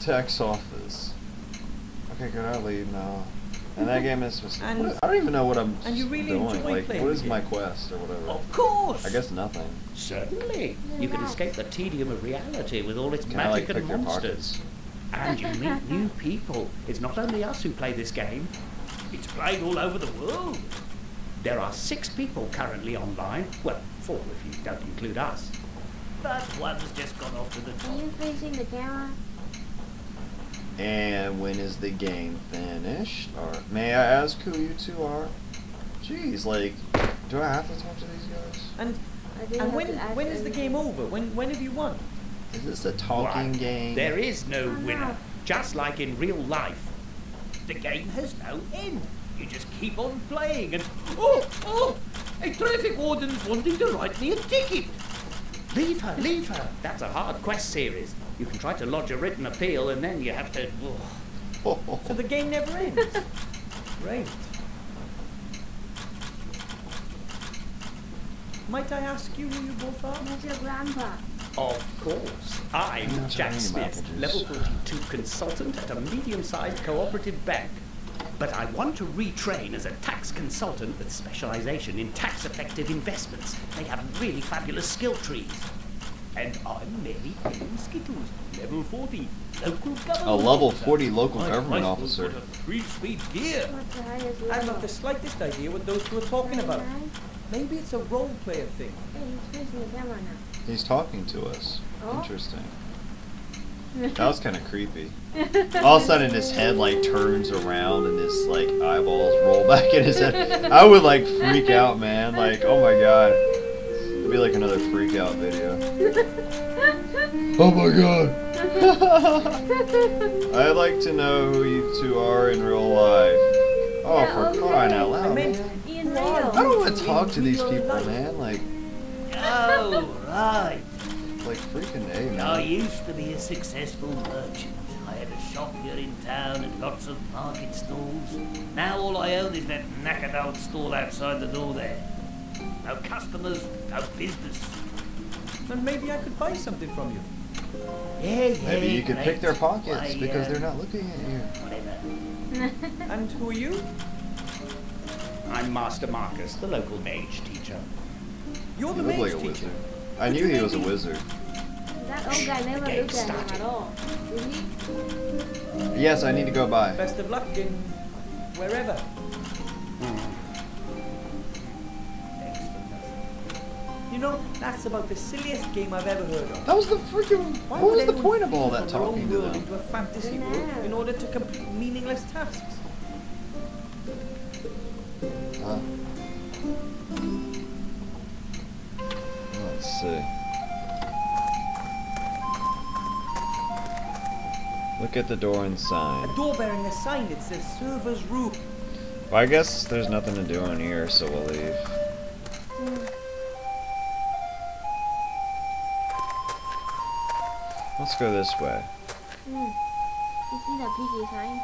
tax office. Okay, can I leave now? And that game is just, I don't even know what I'm doing. Like, what is my quest or whatever? Of course! I guess nothing. Certainly. You can escape the tedium of reality with all its Can magic I, like, and pick your monsters. And you meet new people. It's not only us who play this game. It's played all over the world. There are 6 people currently online. Well, 4 if you don't include us. But one's just gone off to the top. Are you facing the camera? And when is the game finished? Or may I ask who you two are? Jeez, like, do I have to talk to these guys? And when is the game over? When have you won? Is this a talking game? There is no winner. Just like in real life. The game has no end. You just keep on playing and... Oh! A traffic warden's wanting to write me a ticket. Leave her. That's a hard quest series. You can try to lodge a written appeal and then you have to... So the game never ends? Great. Might I ask you who you both are? Where's your grandpa? Of course. I'm Jack Smith, level 42 consultant at a medium-sized cooperative bank. But I want to retrain as a tax consultant with specialization in tax-effective investments. They have really fabulous skill trees. And I'm Mary Ellen Skittles, level 40, local government. A level 40 local government officer. A 3-speed gear. What's the highest level? I have not the slightest idea what those two are talking about. Maybe it's a role player thing. Hey, he's facing the camera now. He's talking to us. Oh. Interesting. That was kind of creepy. All of a sudden his head like turns around and his like eyeballs roll back in his head. I would like freak out, man. Like, oh my god. It'd be like another freak out video. Oh my god. I'd like to know who you two are in real life. Oh, for crying out loud, man. Ian I don't want to talk to these people, man. Like, Oh, right. like freaking A, man. I used to be a successful merchant. I had a shop here in town and lots of market stalls. Now all I own is that knackered old stall outside the door there. No customers, no business. And maybe I could buy something from you. Yeah. Maybe you could pick their great. pockets because they're not looking at you. Whatever. And who are you? I'm Master Marcus, the local mage teacher. You're He the looked mage like a teacher. wizard. I knew he was a wizard. That old guy never game looked at him started. at all. Did he? Yes, I need to go by. Best of luck in wherever. You know, that's about the silliest game I've ever heard of. That was the freaking. Why What would was the anyone point of flee all from that their own talking to world them? into a fantasy world in order to complete meaningless tasks? Huh? Let's see. Look at the door and A sign. door bearing a sign that says server's room. Well, I guess there's nothing to do in here, so we'll leave. Let's go this way. You see that PK sign?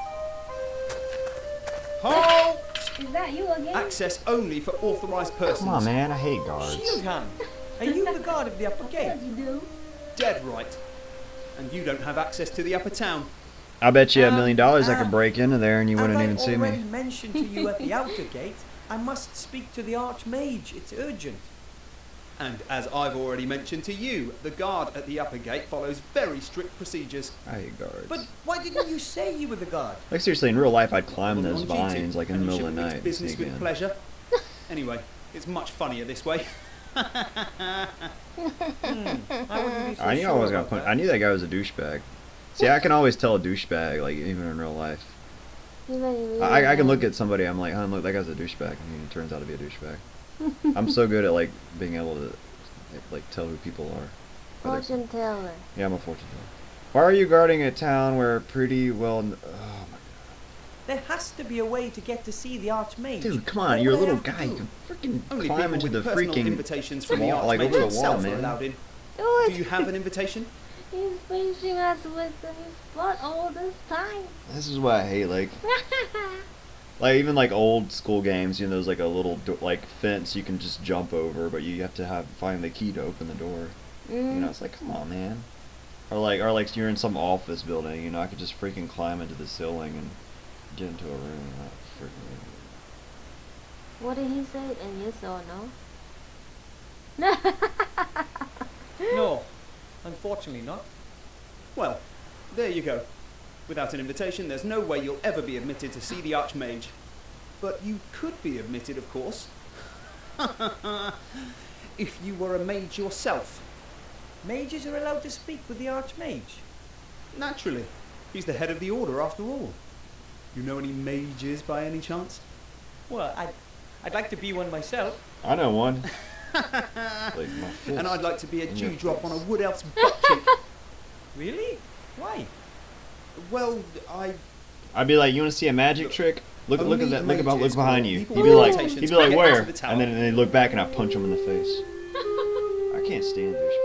Halt! Is that you again? Access only for authorized persons. Come on, man. I hate guards. Shield hand. Are you the guard of the upper gate? What you do? Dead right. And you don't have access to the upper town. I bet you $1 million I could break into there and you wouldn't As even see I already me. mentioned to you at the outer gate, I must speak to the Archmage. It's urgent. And as I've already mentioned to you, the guard at the upper gate follows very strict procedures. I hate guards. But why didn't you say you were the guard? Like seriously, in real life, I'd climb Well, those on duty, vines like in the middle of the membership night. mixed and business sneak with in. pleasure. Anyway, it's much funnier this way. I wouldn't be so I knew I sure was gonna about put. that. I knew that guy was a douchebag. See, I can always tell a douchebag, like even in real life. I can look at somebody. I'm like, huh, look, that guy's a douchebag, and he turns out to be a douchebag. I'm so good at like being able to like tell who people are. Fortune teller. Yeah, I'm a fortune teller. Why are you guarding a town where pretty well? Oh my There has to be a way to get to see the Archmage. dude, come on, What you're a would I little have to guy. You do? can freaking Only climb people into the with personal freaking invitations from the wall, like Archmage over the wall, itself are man. allowed in. Do Do it. you have an invitation? He's facing us with his butt all this time. This is what I hate. Like even like old school games, you know, there's like a little like fence you can just jump over, but you have to find the key to open the door. You know, it's like, come on, man. Or like you're in some office building, you know, I could just freaking climb into the ceiling and get into a room. What did he say? And yes or no? No, unfortunately not. Well, there you go. Without an invitation, there's no way you'll ever be admitted to see the Archmage. But you could be admitted, of course. If you were a mage yourself. Mages are allowed to speak with the Archmage? Naturally. He's the head of the order, after all. You know any mages by any chance? Well, I'd like to be one myself. I know one. And I'd like to be a dewdrop on a wood elf's butt cheek. Really? Why? Well, I'd be like, you want to see a magic trick? Look at that. Look behind you. He'd People be like, with where? to the tower. And then they look back and I punch him in the face. I can't stand douchebags.